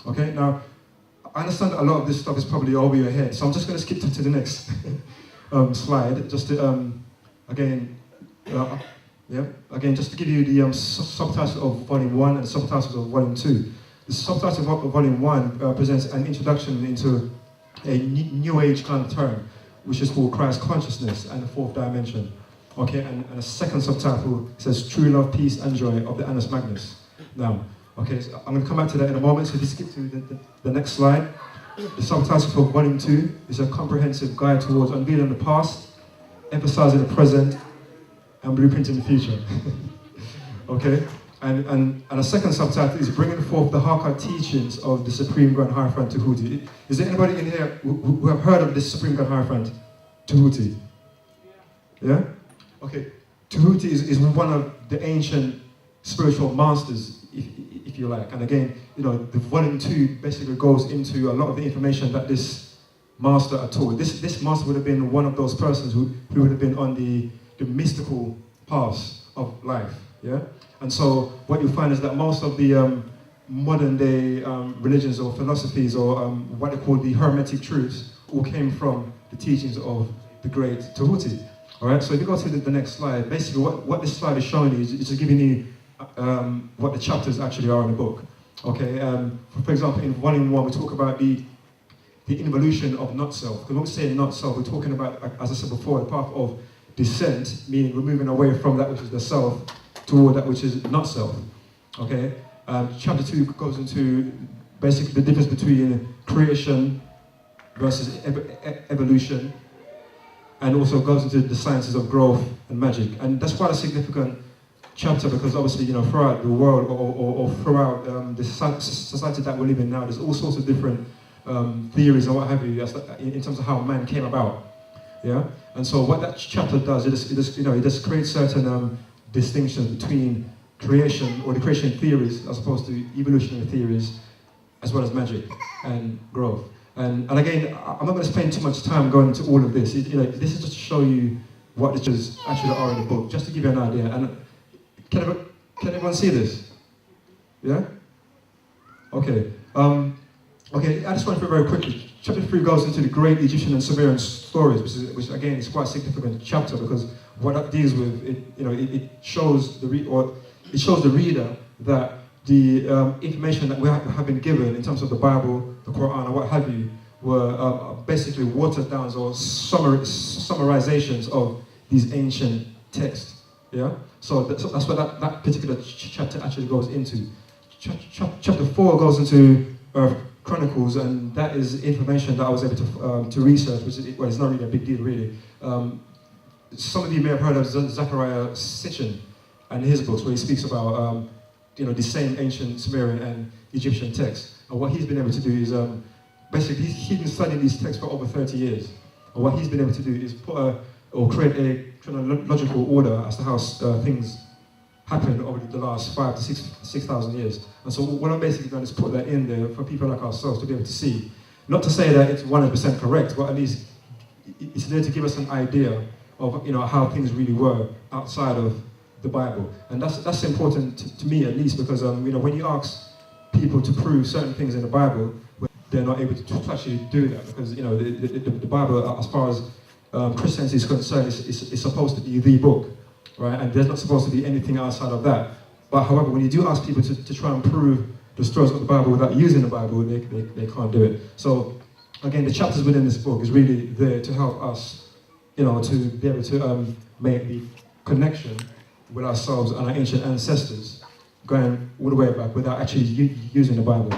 Okay, now, I understand that a lot of this stuff is probably over your head, so I'm just going to skip to the next slide, just to, again, just to give you the subtitle of Volume 1 and the subtitles of Volume 2. The subtitle of Volume 1 presents an introduction into a New Age kind of term, which is called Christ consciousness and the fourth dimension. Okay, and a second subtitle says True Love, Peace and Joy of the Annus Magnus. Now, okay, so I'm going to come back to that in a moment, so if you skip to the next slide. The subtitle for Volume 2 is a comprehensive guide towards unveiling the past, emphasizing the present, and blueprinting the future. Okay, and a second subtitle is bringing forth the Hakka teachings of the Supreme Grand Hierophant Tahuti. Is there anybody in here who have heard of this Supreme Grand Hierophant Tahuti? Yeah? Okay, Tahuti is one of the ancient spiritual masters, if you like. And again, you know, the Volume 2 basically goes into a lot of the information that this master had taught. This master would have been one of those persons who would have been on the mystical paths of life, yeah? And so what you find is that most of the modern day religions or philosophies or what they call the Hermetic truths all came from the teachings of the great Tahuti. All right, so if you go to the next slide, basically what this slide is showing you is just giving you what the chapters actually are in the book. Okay, for example, in Volume 1 we talk about the involution of not-self. Because when we say not-self, we're talking about, as I said before, the path of descent, meaning we're moving away from that which is the self toward that which is not self. Okay? Chapter 2 goes into basically the difference between creation versus evolution, and also goes into the sciences of growth and magic. And that's quite a significant chapter because obviously, you know, throughout the world or throughout the society that we live in now, there's all sorts of different theories and what have you in terms of how man came about. Yeah, and so what that chapter does, it just creates certain distinctions between creation or the creation theories as opposed to evolutionary theories, as well as magic and growth. And again, I'm not going to spend too much time going into all of this. This is just to show you what the chapters actually are in the book, just to give you an idea. And can everyone see this? Yeah. Okay. Okay, I just want to put very quickly. Chapter 3 goes into the great Egyptian and Sumerian stories, which again is quite a significant chapter because what that deals with, it shows the reader that the information that we have been given in terms of the Bible, the Quran, and what have you, were basically watered down or summarizations of these ancient texts. Yeah. So that's what that particular chapter actually goes into. Chapter 4 goes into Chronicles, and that is information that I was able to research, which is, well, it's not really a big deal, really. Some of you may have heard of Zecharia Sitchin and his books, where he speaks about the same ancient Sumerian and Egyptian texts. And what he's been able to do is basically he's been studying these texts for over 30 years. And what he's been able to do is create a chronological order as to how things happened over the last 5,000 to 6,000 years. And so what I'm basically done is put that in there for people like ourselves to be able to see. Not to say that it's 100% correct, but at least it's there to give us an idea of how things really were outside of the Bible. And that's important to me, at least, because when you ask people to prove certain things in the Bible, they're not able to actually do that, because the Bible, as far as Christianity is concerned, is supposed to be the book. Right, and there's not supposed to be anything outside of that. But however, when you do ask people to try and prove the stories of the Bible without using the Bible, they can't do it. So again, the chapters within this book is really there to help us, to be able to make the connection with ourselves and our ancient ancestors, going all the way back without actually using the Bible.